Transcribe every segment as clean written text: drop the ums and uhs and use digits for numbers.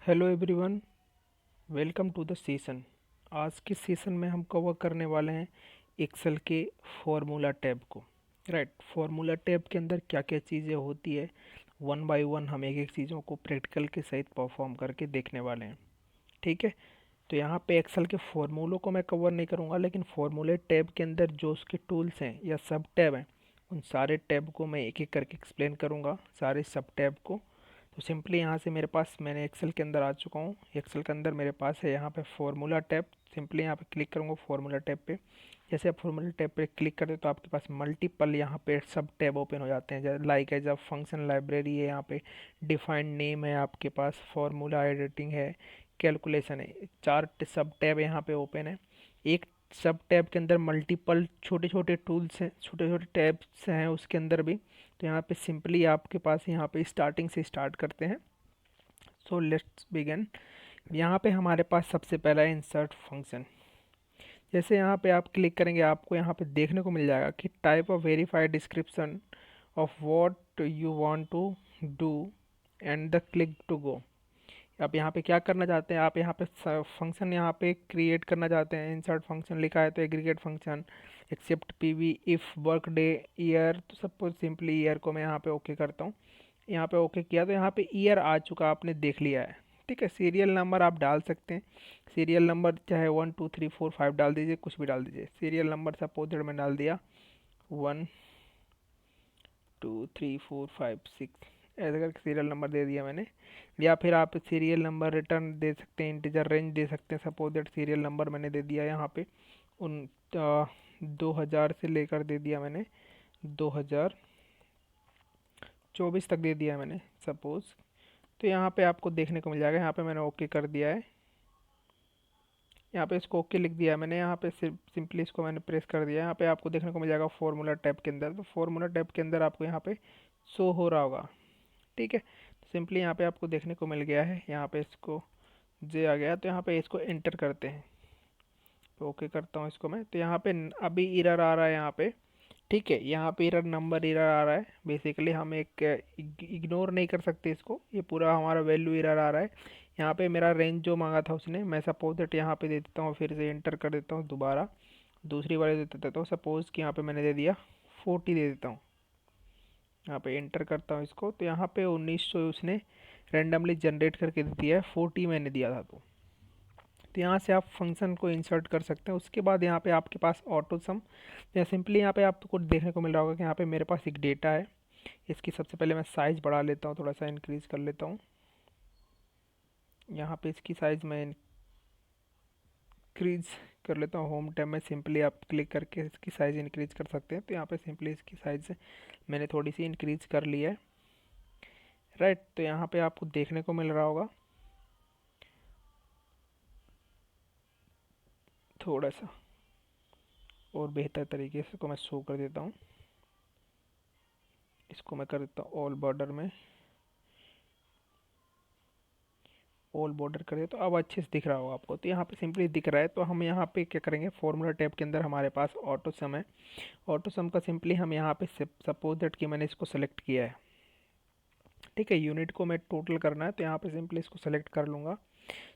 Hello everyone, welcome to the session. आज के session में हम कवर करने वाले हैं एक्सेल के फॉर्मूला टैब को। राइट, फॉर्मूला टैब के अंदर क्या क्या चीज़ें होती है, वन बाय वन हम एक एक चीज़ों को प्रैक्टिकल के सहित परफॉर्म करके देखने वाले हैं। ठीक है, तो यहाँ पे एक्सेल के फॉर्मूलों को मैं कवर नहीं करूँगा, लेकिन फॉर्मूले टैब के अंदर जो उसके टूल्स हैं या सब टैब हैं, उन सारे टैब को मैं एक एक करके एक्सप्लेन करूँगा, सारे सब टैब को। तो सिंपली यहाँ से मेरे पास, मैंने एक्सेल के अंदर आ चुका हूँ। एक्सेल के अंदर मेरे पास है यहाँ पे फॉर्मूला टैब। सिंपली यहाँ पे क्लिक करूँगा फॉर्मूला टैब पे। जैसे आप फॉर्मूला टैब पे क्लिक करते तो आपके पास मल्टीपल यहाँ पे सब टैब ओपन हो जाते हैं। जैसे लाइक है, जब फंक्शन लाइब्रेरी है, यहाँ पे डिफाइंड नेम है, आपके पास फॉर्मूला एडिटिंग है, कैलकुलेशन है। चार सब टैब यहाँ पे ओपन है। एक सब टैब के अंदर मल्टीपल छोटे छोटे टूल्स हैं, छोटे छोटे टैब्स हैं उसके अंदर भी। तो यहाँ पे सिंपली आपके पास यहाँ पे स्टार्टिंग से स्टार्ट करते हैं। So let's begin. यहाँ पे हमारे पास सबसे पहला है इंसर्ट फंक्शन। जैसे यहाँ पे आप क्लिक करेंगे, आपको यहाँ पे देखने को मिल जाएगा कि type of verified description of what you want to do and the click to go. आप यहाँ पे क्या करना चाहते हैं, आप यहाँ पे फंक्शन यहाँ पे क्रिएट करना चाहते हैं। इंसर्ट फंक्शन लिखा है तो aggregate function except PV if workday year. तो सपोज सिंपली ईयर को मैं यहाँ पे ओके करता हूँ। यहाँ पे ओके किया तो यहाँ पे ईयर आ चुका, आपने देख लिया है। ठीक है, सीरियल नंबर आप डाल सकते हैं। सीरियल नंबर चाहे 1 2 3 4 5 डाल दीजिए, कुछ भी डाल दीजिए। सीरियल नंबर सपोज मैं डाल दिया 1 2 3 4 5 6, ऐसे करके सीरियल नंबर दे दिया मैंने। या फिर आप सीरियल नंबर रिटर्न दे सकते हैं, इंटीजर रेंज दे सकते हैं। सपोज दैट सीरियल नंबर मैंने दे दिया यहाँ पे उन 2000 से लेकर दे दिया मैंने 2024 तक दे दिया मैंने सपोज। तो यहाँ पे आपको देखने को मिल जाएगा, यहाँ पे मैंने ओके कर दिया है। यहाँ पे इसको ओके लिख दिया है मैंने, यहाँ पे सिंपली इसको मैंने प्रेस कर दिया। यहाँ पे आपको देखने को मिल जाएगा फॉर्मूला टैब के अंदर। तो फॉर्मूला टैब के अंदर आपको यहाँ पे शो हो रहा होगा। ठीक है, तो सिंपली यहाँ पे आपको देखने को मिल गया है। यहाँ पे इसको जे आ गया, तो यहाँ पे इसको एंटर करते हैं। तो ओके करता हूँ इसको मैं। तो यहाँ पे अभी एरर आ रहा है यहाँ पे। ठीक है, यहाँ पे एरर नंबर एरर आ रहा है। बेसिकली हम एक इग्नोर नहीं कर सकते इसको, ये पूरा हमारा वैल्यू एरर आ रहा है। यहाँ पे मेरा रेंज जो मांगा था उसने, मैं सपोज दैट यहाँ पे दे देता हूँ, फिर से एंटर कर देता हूँ दोबारा। दूसरी वाले दे देता हूँ, सपोज कि यहाँ पे मैंने दे दिया 40 दे देता हूँ। यहाँ पे एंटर करता हूँ इसको, तो यहाँ पे 1900 उसने रेंडमली जनरेट करके दे दिया है, 40 मैंने दिया था। तो यहाँ से आप फंक्शन को इंसर्ट कर सकते हैं। उसके बाद यहाँ पे आपके पास ऑटो सम, या सिंपली यहाँ पे आपको कुछ देखने को मिल रहा होगा कि यहाँ पे मेरे पास एक डेटा है। इसकी सबसे पहले मैं साइज़ बढ़ा लेता हूँ, थोड़ा सा इंक्रीज़ कर लेता हूँ। यहाँ पे इसकी साइज़ मैं इंक्रीज़ कर लेता हूँ। होम टैब में सिंपली आप क्लिक करके इसकी साइज़ इंक्रीज़ कर सकते हैं। तो यहाँ पे सिंपली इसकी साइज़ मैंने थोड़ी सी इंक्रीज़ कर ली है। राइट, तो यहाँ पे आपको देखने को मिल रहा होगा थोड़ा सा और बेहतर तरीके से को मैं शो कर देता हूँ। इसको मैं कर देता हूँ ऑल बॉर्डर में, ऑल बॉर्डर कर दे तो अब अच्छे से दिख रहा होगा आपको। तो यहाँ पे सिंपली दिख रहा है। तो हम यहाँ पे क्या करेंगे, फॉर्मूला टैब के अंदर हमारे पास ऑटो सम है। ऑटो सम का सिंपली हम यहाँ पे सपोज दैट कि मैंने इसको सेलेक्ट किया है। ठीक है, यूनिट को मैं टोटल करना है, तो यहाँ पे सिंपली इसको सेलेक्ट कर लूँगा।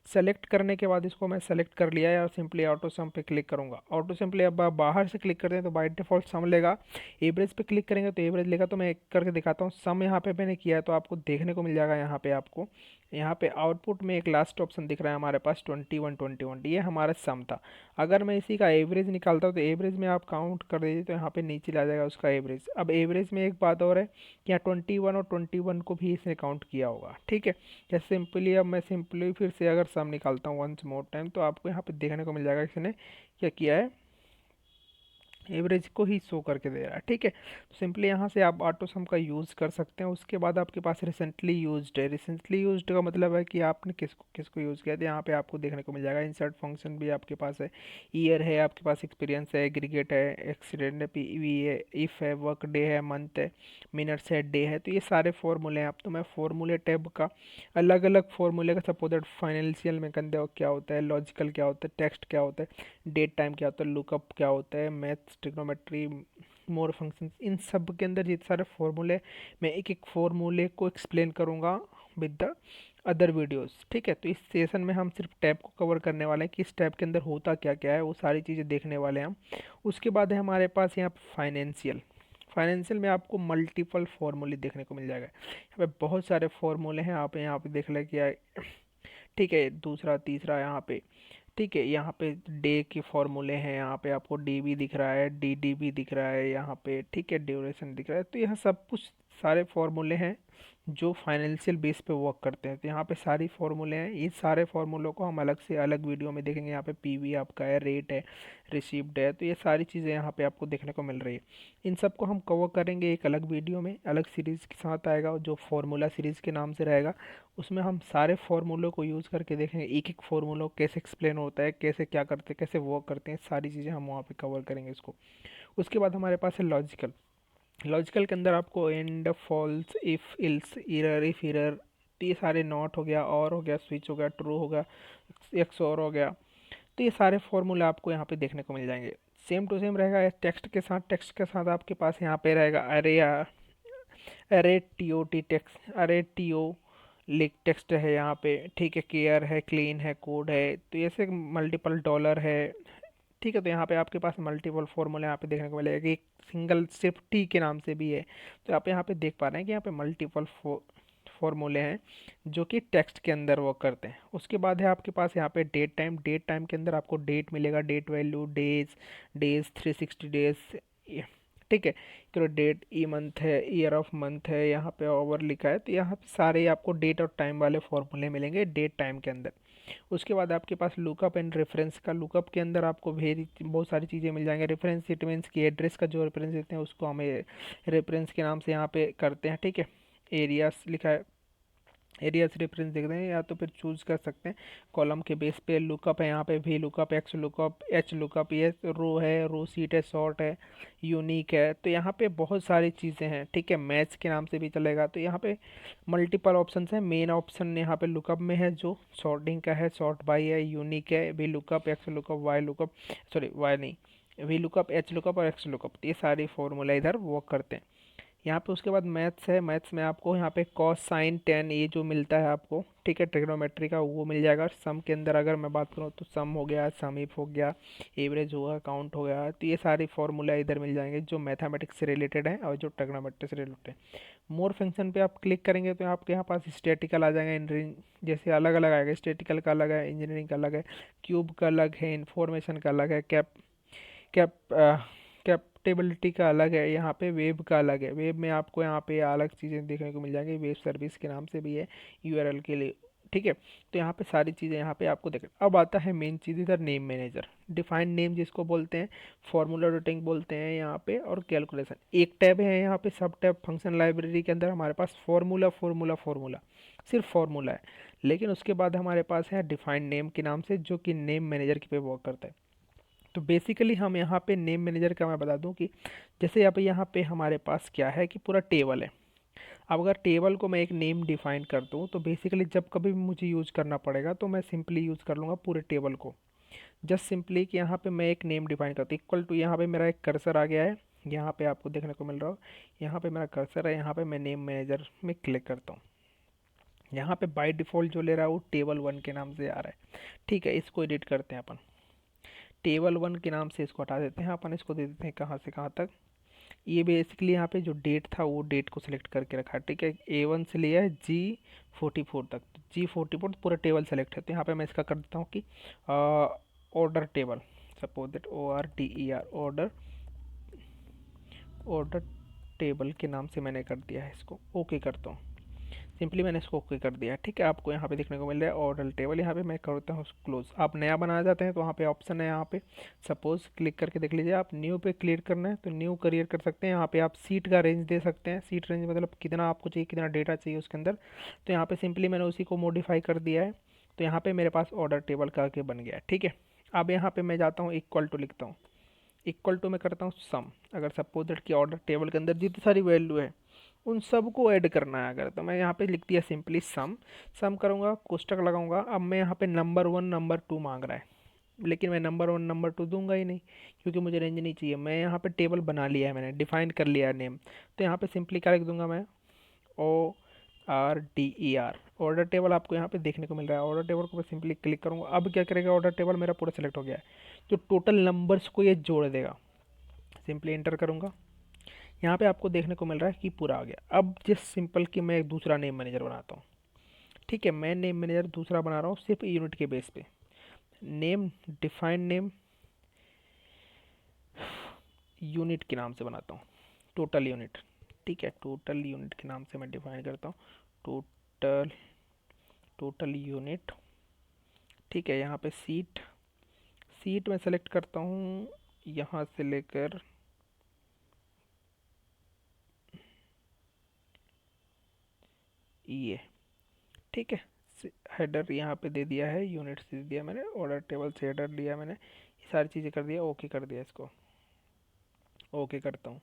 सेलेक्ट करने के बाद इसको मैं सेलेक्ट कर लिया है और सिंपली ऑटो सम पे क्लिक करूँगा। ऑटो सिंपली अब आप बाहर से क्लिक करते हैं तो बाय डिफ़ॉल्ट सम लेगा। एवरेज पे क्लिक करेंगे तो एवरेज लेगा। तो मैं एक करके दिखाता हूँ। सम यहाँ पे मैंने किया है तो आपको देखने को मिल जाएगा। यहाँ पे आपको यहाँ पे आउटपुट में एक लास्ट ऑप्शन दिख रहा है हमारे पास 21 ये हमारा सम था। अगर मैं इसी का एवरेज निकालता हूँ तो एवरेज में आप काउंट कर दीजिए तो यहाँ पे नीचे ला जाएगा उसका एवरेज। अब एवरेज में एक बात और है कि यहाँ 21 और 21 को भी इसने काउंट किया होगा। ठीक है, जैसे सिंपली अब मैं सिंपली फिर से अगर सम निकालता हूँ वंस मोर टाइम, तो आपको यहाँ पे देखने को मिल जाएगा इसने क्या किया है, एवरेज को ही शो करके दे रहा है। ठीक है, तो सिंपली यहाँ से आप ऑटो सम का यूज़ कर सकते हैं। उसके बाद आपके पास रिसेंटली यूज्ड है। रिसेंटली यूज्ड का मतलब है कि आपने किसको किसको यूज़ किया था। यहाँ पे आपको देखने को मिल जाएगा। इंसर्ट फंक्शन भी आपके पास है, ईयर है, आपके पास एक्सपीरियंस है, एग्रीगेट है, एक्सीडेंट है, पीवी है, इफ़ है, वर्क डे है, मंथ है, मिनट्स है, डे है। तो ये सारे फॉर्मूले हैं। आप तो मैं फॉर्मूले टैब का अलग अलग फॉर्मूले का सपोज दैट फाइनेंशियल में कंदे क्या होता है, लॉजिकल क्या होता है, टेक्स्ट क्या होता है, डेट टाइम क्या होता है, लुकअप क्या होता है, मैथ्स, ट्रिग्नोमेट्री, मोर फंक्शंस, इन सब के अंदर जितने सारे फॉर्मूले, मैं एक एक फॉर्मूले को एक्सप्लेन करूँगा विद द अदर वीडियोस। ठीक है, तो इस सेशन में हम सिर्फ टैब को कवर करने वाले हैं कि इस टैब के अंदर होता क्या क्या है, वो सारी चीज़ें देखने वाले हैं हम। उसके बाद है हमारे पास यहाँ फाइनेंशियल। फाइनेंशियल में आपको मल्टीपल फार्मूले देखने को मिल जाएगा। यहाँ पे बहुत सारे फार्मूले हैं, आप यहाँ पे देख लें क्या। ठीक है, दूसरा तीसरा यहाँ पे। ठीक है, यहाँ पे डे के फॉर्मूले हैं, यहाँ पे आपको डी भी दिख रहा है, डी डी भी दिख रहा है यहाँ पे। ठीक है, ड्यूरेशन दिख रहा है। तो यहाँ सब कुछ सारे फॉर्मूले हैं जो फाइनेंशियल बेस पे वर्क करते हैं। तो यहाँ पे सारी फार्मूले हैं, ये सारे फार्मूलों को हम अलग से अलग वीडियो में देखेंगे। यहाँ पे पीवी आपका है, रेट है, रिसीव्ड है, तो ये सारी चीज़ें यहाँ पे आपको देखने को मिल रही है। इन सब को हम कवर करेंगे एक अलग वीडियो में, अलग सीरीज़ के साथ आएगा जो फार्मूला सीरीज़ के नाम से रहेगा। उसमें हम सारे फार्मूलों को यूज़ करके देखेंगे, एक एक फार्मूला कैसे एक्सप्लेन होता है, कैसे क्या करते हैं, कैसे वर्क करते हैं, सारी चीज़ें हम वहाँ पे कवर करेंगे इसको। उसके बाद हमारे पास है लॉजिकल। लॉजिकल के अंदर आपको and, false, if, else, error, if error, ये सारे नॉट हो गया, और हो गया, स्विच हो गया, ट्रू हो गया, एक्स और हो गया। तो ये सारे फार्मूला आपको यहाँ पे देखने को मिल जाएंगे। सेम टू सेम रहेगा टेक्स्ट के साथ। टेक्स्ट के साथ आपके पास यहाँ पे रहेगा अरे, अरे टी ओ टी टेक्स्ट, अरे टी ओ लिख टेक्स्ट है यहाँ पे। ठीक है, केयर है, क्लीन है, कोड है, तो ऐसे मल्टीपल डॉलर है। ठीक है, तो यहाँ पे आपके पास मल्टीपल फॉर्मूला यहाँ पे देखने को मिलेगा कि एक सिंगल सिर्फ टी के नाम से भी है। तो आप यहाँ पे देख पा रहे हैं कि यहाँ पे मल्टीपल फॉर्मूले हैं जो कि टेक्स्ट के अंदर वर्क करते हैं। उसके बाद है आपके पास यहाँ पे डेट टाइम। डेट टाइम के अंदर आपको डेट मिलेगा, date value, days, days 360 days. ठीक है, चलो डेट ई मंथ है, ईयर ऑफ मंथ है, यहाँ पे ओवर लिखा है। तो यहाँ पे सारे आपको डेट और टाइम वाले फॉर्मूले मिलेंगे डेट टाइम के अंदर। उसके बाद आपके पास लुकअप एंड रेफरेंस का। लुकअप के अंदर आपको वेरी बहुत सारी चीज़ें मिल जाएंगे। रेफरेंस इट मीन्स की एड्रेस का जो रेफरेंस देते हैं उसको हमें रेफरेंस के नाम से यहाँ पे करते हैं। ठीक है, एरियास लिखा है, एरिया से रेफरेंस देख रहे हैं, या तो फिर चूज कर सकते हैं कॉलम के बेस पे। लुकअप है यहाँ पे we lookup, X lookup, H lookup, ये रो है, रो सीट है, शॉर्ट है, यूनिक है। तो यहाँ पे बहुत सारी चीज़ें हैं। ठीक है, मैच के नाम से भी चलेगा। तो यहाँ पे मल्टीपल ऑप्शंस हैं। मेन ऑप्शन यहाँ पे लुकअप में है जो सॉर्टिंग का है, सॉर्ट बाई है, यूनिक है, V lookup, X lookup, Y lookup, sorry Y नहीं, वी लुकअप, एच लुकअप और एक्स लुकअप। ये सारी फॉर्मूला इधर वर्क करते हैं यहाँ पे। उसके बाद मैथ्स है। मैथ्स में आपको यहाँ पे कॉस, साइन, टेन ये जो मिलता है आपको, ठीक है, ट्रिग्नोमेट्री का, वो मिल जाएगा। सम के अंदर अगर मैं बात करूँ तो सम हो गया, सम इफ हो गया, एवरेज होगा, काउंट हो गया। तो ये सारी फार्मूला इधर मिल जाएंगे जो मैथमेटिक्स से रिलेटेड है और जो ट्रिग्नोमेट्री से रिलेटेड है। मोर फंक्शन पे आप क्लिक करेंगे तो आपके यहाँ पास स्टैटिकल आ जाएगा, इंजीनियरिंग जैसे अलग अलग आएगा। स्टैटिकल का अलग है, इंजीनियरिंग का अलग है, क्यूब का अलग है, इंफॉर्मेशन का अलग है, कैप कैपेबिलिटी का अलग है, यहाँ पे वेब का अलग है। वेब में आपको यहाँ पे अलग चीज़ें देखने को मिल जाएंगी, वेब सर्विस के नाम से भी है, यूआरएल के लिए। ठीक है, तो यहाँ पे सारी चीज़ें यहाँ पे आपको देख। अब आता है मेन चीज़ इधर, नेम मैनेजर, डिफाइंड नेम जिसको बोलते हैं, फॉर्मूला रूटिंग बोलते हैं यहाँ पे, और कैलकुलेशन। एक टैब है यहाँ पे, सब टैब फंक्शन लाइब्रेरी के अंदर हमारे पास फॉर्मूला फॉर्मूला फॉर्मूला, सिर्फ फॉर्मूला है। लेकिन उसके बाद हमारे पास है डिफाइंड नेम के नाम से, जो कि नेम मैनेजर के पे वर्क करता है। तो बेसिकली हम यहाँ पे नेम मैनेजर का मैं बता दूँ कि जैसे यहाँ पे हमारे पास क्या है कि पूरा टेबल है। अब अगर टेबल को मैं एक नेम डिफाइन कर दूँ तो बेसिकली जब कभी भी मुझे यूज़ करना पड़ेगा तो मैं सिंपली यूज़ कर लूँगा पूरे टेबल को। जस्ट सिंपली कि यहाँ पे मैं एक नेम डिफाइन करता हूँ, इक्वल टू, यहाँ पे मेरा एक कर्सर आ गया है, यहाँ पे आपको देखने को मिल रहा हो, यहाँ पे मेरा कर्सर है, यहाँ पे मैं नेम मैनेजर में क्लिक करता हूँ। यहाँ पे बाय डिफ़ॉल्ट जो ले रहा है वो टेबल वन के नाम से आ रहा है। ठीक है, इसको एडिट करते हैं अपन, टेबल वन के नाम से इसको हटा देते हैं। अपन इसको दे देते हैं कहाँ से कहाँ तक। ये बेसिकली यहाँ पे जो डेट था वो डेट को सिलेक्ट करके रखा है। ठीक है, A1 से लिया है G44 तक। G44 पूरा टेबल सेलेक्ट है। तो यहाँ पे मैं इसका कर देता हूँ कि order table, suppose that ORDER, order, order table के नाम से मैंने कर दिया है इसको। ओके करता हूँ, सिंपली मैंने इसको ओके कर दिया। ठीक है, आपको यहाँ पे देखने को मिल रहा है ऑर्डर टेबल। यहाँ पे मैं करता हूँ क्लोज। आप नया बनाना चाहते हैं तो वहाँ पे ऑप्शन है, यहाँ पे सपोज क्लिक करके देख लीजिए। आप न्यू पे क्लिक करना है तो न्यू करियर कर सकते हैं। यहाँ पे आप सीट का रेंज दे सकते हैं। सीट रेंज मतलब कितना आपको चाहिए, कितना डेटा चाहिए उसके अंदर। तो यहाँ पे सिंपली मैंने उसी को मॉडिफाई कर दिया है। तो यहाँ पे मेरे पास ऑर्डर टेबल करके बन गया है। ठीक है, अब यहाँ पे मैं जाता हूँ, इक्वल टू लिखता हूँ, इक्वल टू में करता हूँ सम। अगर सपोज दैट कि ऑर्डर टेबल के अंदर जितनी सारी वैल्यू है उन सब को ऐड करना है अगर, तो मैं यहाँ पे लिख दिया सिंपली सम। सम करूँगा, कोष्टक लगाऊंगा। अब मैं यहाँ पे नंबर वन नंबर टू मांग रहा है, लेकिन मैं नंबर वन नंबर टू दूंगा ही नहीं क्योंकि मुझे रेंज नहीं चाहिए। मैं यहाँ पे टेबल बना लिया है, मैंने डिफाइन कर लिया है नेम। तो यहाँ पे सिंपली क्या लिख दूंगा मैं, ओ RDER ऑर्डर टेबल आपको यहाँ पे देखने को मिल रहा है। ऑर्डर टेबल को मैं सिंपली क्लिक करूँगा, अब क्या करेगा, ऑर्डर टेबल मेरा पूरा सेलेक्ट हो गया है। जो टोटल नंबर्स को ये जोड़ देगा, सिंपली एंटर करूँगा, यहाँ पे आपको देखने को मिल रहा है कि पूरा आ गया। अब जिस सिंपल कि मैं एक दूसरा नेम मैनेजर बनाता हूँ, ठीक है, मैं नेम मैनेजर दूसरा बना रहा हूँ सिर्फ यूनिट के बेस पे। नेम, डिफाइन नेम यूनिट के नाम से बनाता हूँ, टोटल यूनिट, ठीक है, टोटल यूनिट के नाम से मैं डिफाइन करता हूँ, टोटल टोटल यूनिट, ठीक है। यहाँ पे सीट, सीट में सेलेक्ट करता हूँ यहाँ से लेकर ये, ठीक है। हेडर यहाँ पे दे दिया है, यूनिट से दे दिया मैंने, ऑर्डर टेबल से हेडर दिया मैंने, ये सारी चीज़ें कर दिया, ओके कर दिया, इसको ओके करता हूँ।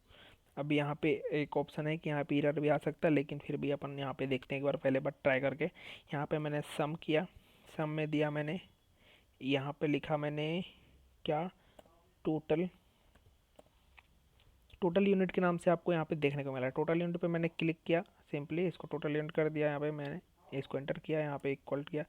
अब यहाँ पे एक ऑप्शन है कि यहाँ पे एरर भी आ सकता है, लेकिन फिर भी अपन यहाँ पे देखते हैं एक बार, पहले बार ट्राई करके। यहाँ पे मैंने सम किया, सम में दिया मैंने, यहाँ पे लिखा मैंने क्या, टोटल, टोटल यूनिट के नाम से आपको यहाँ पे देखने को मिला है। टोटल यूनिट पे मैंने क्लिक किया, सिंपली इसको टोटल यूनिट कर दिया, यहाँ पे मैंने इसको एंटर किया, यहाँ पे इक्वल किया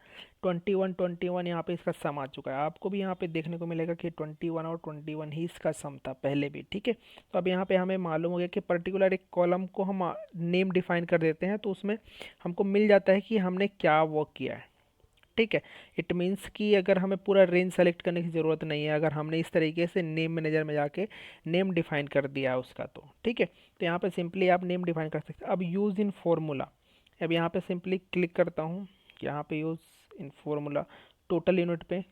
21 यहाँ पे इसका सम आ चुका है। आपको भी यहाँ पे देखने को मिलेगा कि 21 और 21 ही इसका सम था पहले भी, ठीक है। तो अब यहाँ पे हमें मालूम हो गया कि पर्टिकुलर एक कॉलम को हम नेम डिफाइन कर देते हैं तो उसमें हमको मिल जाता है कि हमने क्या वर्क किया है, ठीक है। इट मीन्स कि अगर हमें पूरा रेंज सेलेक्ट करने की ज़रूरत नहीं है, अगर हमने इस तरीके से नेम मैनेजर में जाके नेम डिफाइन कर दिया उसका, तो ठीक है। तो यहाँ पे सिंपली आप नेम डिफाइन कर सकते हैं। अब यूज़ इन फॉर्मूला, अब यहाँ पे सिंपली क्लिक करता हूँ, यहाँ पे use in formula, total unit पे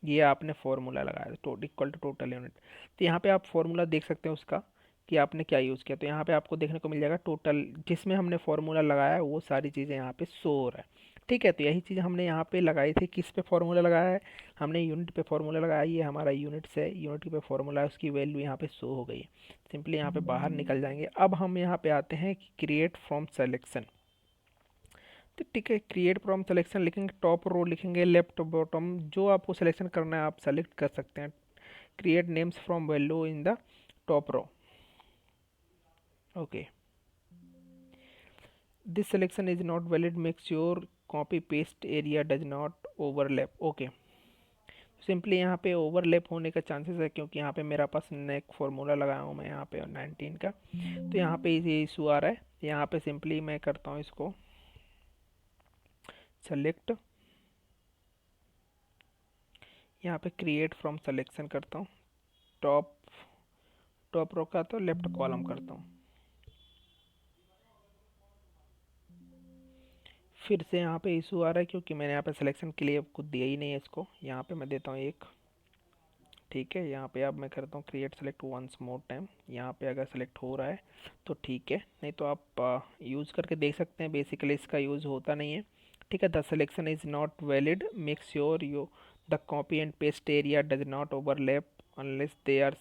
ये आपने फॉर्मूला लगाया तो इक्वल टू टोटल यूनिट, तो यहाँ पे आप फॉर्मूला देख सकते हैं उसका कि आपने क्या यूज़ किया। तो यहाँ पे आपको देखने को मिल जाएगा टोटल, जिसमें हमने फॉर्मूला लगाया है वो सारी चीज़ें यहाँ पे शो हो रहा है, ठीक है। तो यही चीज़ हमने यहाँ पे लगाई थी, किस पे फॉर्मूला लगाया है, हमने यूनिट पे फॉर्मूला लगाया, ये हमारा यूनिट्स है, यूनिट पे फॉर्मूला है, उसकी वैल्यू यहाँ पे शो हो गई है। सिंपली यहाँ पे बाहर निकल जाएंगे। अब हम यहाँ पे आते हैं कि क्रिएट फ्रॉम सेलेक्शन, तो ठीक है, क्रिएट फ्रॉम सिलेक्शन लिखेंगे, टॉप रो लिखेंगे, लेफ्ट बॉटम, जो आपको सिलेक्शन करना है आप सेलेक्ट कर सकते हैं। Create names from value in the top row, okay. This selection is not valid, make sure copy paste area does not overlap, okay. Simply यहाँ पे ओवरलैप होने का चांसेस है, क्योंकि यहाँ पे मेरा पास नेक फार्मूला लगाया हूँ मैं यहाँ पे 19 का, तो यहाँ पे ये इशू आ रहा है। यहाँ पे सिंपली मैं करता हूँ इसको सेलेक्ट, यहाँ पे क्रिएट फ्रॉम सिलेक्शन करता हूँ, टॉप टॉप रो का तो लेफ्ट कॉलम करता हूँ, फिर से यहाँ पे इशू आ रहा है क्योंकि मैंने यहाँ पे सिलेक्शन के लिए कुछ दिया ही नहीं है इसको। यहाँ पे मैं देता हूँ एक, ठीक है। यहाँ पे अब मैं करता हूँ create select once more time, यहाँ पे अगर सेलेक्ट हो रहा है तो ठीक है, नहीं तो आप यूज़ करके देख सकते हैं। बेसिकली इसका यूज़ होता नहीं है, ठीक है। The selection is not valid, make sure you the copy and paste area does not overlap unless they are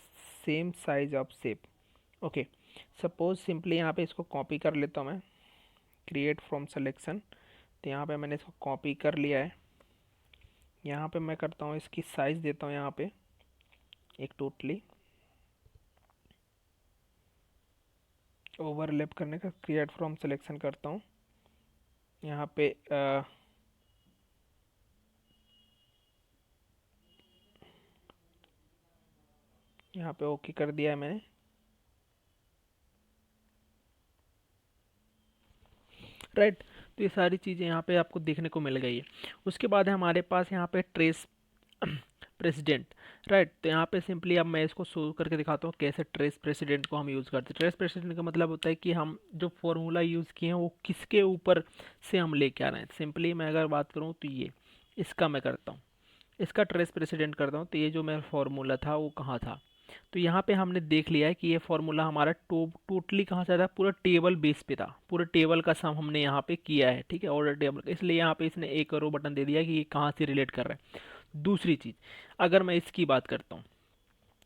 same size of shape, okay. Suppose simply यहाँ पे इसको कॉपी कर लेता हूँ मैं, क्रिएट फ्रॉम सिलेक्शन, तो यहाँ पे मैंने इसको कॉपी कर लिया है। यहाँ पे मैं करता हूँ इसकी साइज़ देता हूँ यहाँ पे एक टोटली, ओवरलैप करने का क्रिएट फ्रॉम सिलेक्शन करता हूँ यहाँ पे यहाँ पे ओके कर दिया है मैंने, राइट। तो ये सारी चीज़ें यहाँ पे आपको देखने को मिल गई है। उसके बाद है हमारे पास यहाँ पे ट्रेस प्रेसिडेंट, राइट। तो यहाँ पे सिंपली अब मैं इसको शो करके दिखाता हूँ कैसे ट्रेस प्रेसिडेंट को हम यूज़ करते हैं। ट्रेस प्रेसिडेंट का मतलब होता है कि हम जो फॉर्मूला यूज़ किए हैं वो किसके ऊपर से हम लेके आ रहे हैं। सिंपली मैं अगर बात करूँ तो ये इसका मैं करता हूँ, इसका ट्रेस प्रेसिडेंट करता हूँ, तो ये जो मेरा फॉर्मूला था वो कहाँ था। तो यहाँ पे हमने देख लिया है कि ये फॉर्मूला हमारा टोटली कहाँ से था, पूरा टेबल बेस पे था, पूरे टेबल का सम हमने यहाँ पे किया है, ठीक है, ऑर्डर टेबल का। इसलिए यहाँ पे इसने एक रो बटन दे दिया कि ये कहाँ से रिलेट कर रहा है। दूसरी चीज़, अगर मैं इसकी बात करता हूँ,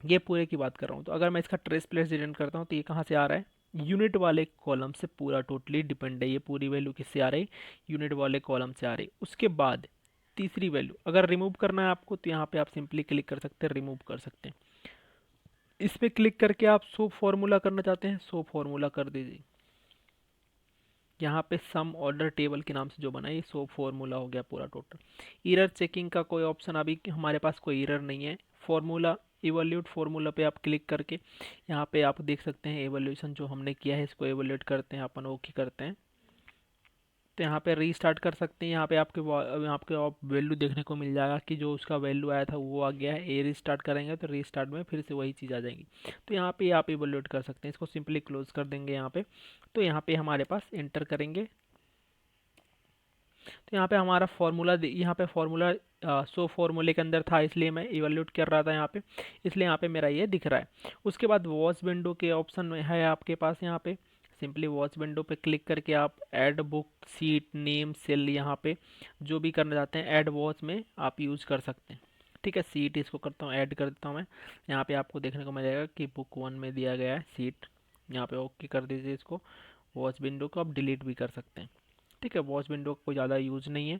ये पूरे की बात कर रहा हूँ, तो अगर मैं इसका ट्रेस प्रेसिडेंट करता हूँ तो ये कहाँ से आ रहा है, यूनिट वाले कॉलम से पूरा टोटली डिपेंड है। ये पूरी वैल्यू किससे आ रही, यूनिट वाले कॉलम से आ रही। उसके बाद तीसरी वैल्यू अगर रिमूव करना है आपको, तो यहाँ पे आप सिंपली क्लिक कर सकते हैं, रिमूव कर सकते हैं। इस पे क्लिक करके आप शो फॉर्मूला करना चाहते हैं, शो फॉर्मूला कर दीजिए। यहाँ पे सम ऑर्डर टेबल के नाम से जो बना है ये सो फॉर्मूला हो गया पूरा टोटल। एरर चेकिंग का कोई ऑप्शन अभी हमारे पास कोई एरर नहीं है। फॉर्मूला इवोल्यूट फॉर्मूला पे आप क्लिक करके यहाँ पे आप देख सकते हैं एवोल्यूशन जो हमने किया है इसको एवोल्यूट करते हैं अपन, ओके करते हैं। तो यहाँ पे रीस्टार्ट कर सकते हैं। यहाँ पे आपके वैल्यू देखने को मिल जाएगा कि जो उसका वैल्यू आया था वो आ गया है। ए रीस्टार्ट करेंगे तो रीस्टार्ट में फिर से वही चीज़ आ जाएगी। तो यहाँ पे आप इवोल्यूट कर सकते हैं। इसको सिंपली क्लोज कर देंगे यहाँ पे। तो यहाँ पे हमारे पास एंटर करेंगे तो यहाँ पे हमारा फार्मूला यहाँ पे फार्मूला सो फार्मूले के अंदर था इसलिए मैं इवैल्यूएट कर रहा था यहाँ पे, इसलिए यहाँ पे मेरा ये दिख रहा है। उसके बाद वॉच विंडो के ऑप्शन में है आपके पास यहाँ पे सिंपली वॉच विंडो पे क्लिक करके आप add book sheet name cell यहाँ पे जो भी करना चाहते हैं ऐड वॉच में आप यूज़ कर सकते हैं। ठीक है, सीट इसको करता हूँ ऐड कर देता हूँ मैं। यहाँ पे आपको देखने को मिलेगा कि बुक 1 में दिया गया है सीट। यहाँ पे ओके कर दीजिए इसको। वॉच विंडो को आप डिलीट भी कर सकते हैं। ठीक है, वॉच विंडो का कोई ज़्यादा यूज़ नहीं है,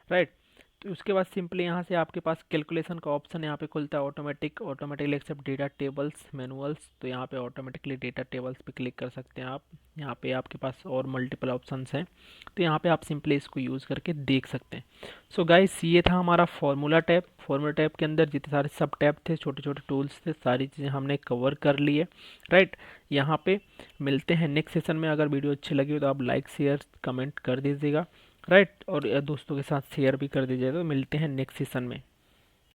राइट। तो उसके बाद सिंपली यहाँ से आपके पास कैलकुलेशन का ऑप्शन यहाँ पे खुलता है, automatically except data tables manuals. तो यहाँ पे ऑटोमेटिकली डेटा टेबल्स पे क्लिक कर सकते हैं आप। यहाँ पे आपके पास और मल्टीपल ऑप्शंस हैं, तो यहाँ पे आप सिंपली इसको यूज़ करके देख सकते हैं। सो गाइस ये था हमारा फार्मूला टैब। फार्मूला टैब के अंदर जितने सारे सब टैब थे, छोटे छोटे टूल्स थे, सारी चीज़ें हमने कवर कर ली है, राइट। यहाँ पे मिलते हैं नेक्स्ट सेशन में। अगर वीडियो अच्छी लगी हो तो आप लाइक शेयर कमेंट कर दीजिएगा, राइट। और दोस्तों के साथ शेयर भी कर दीजिएगा। तो मिलते हैं नेक्स्ट सेशन में।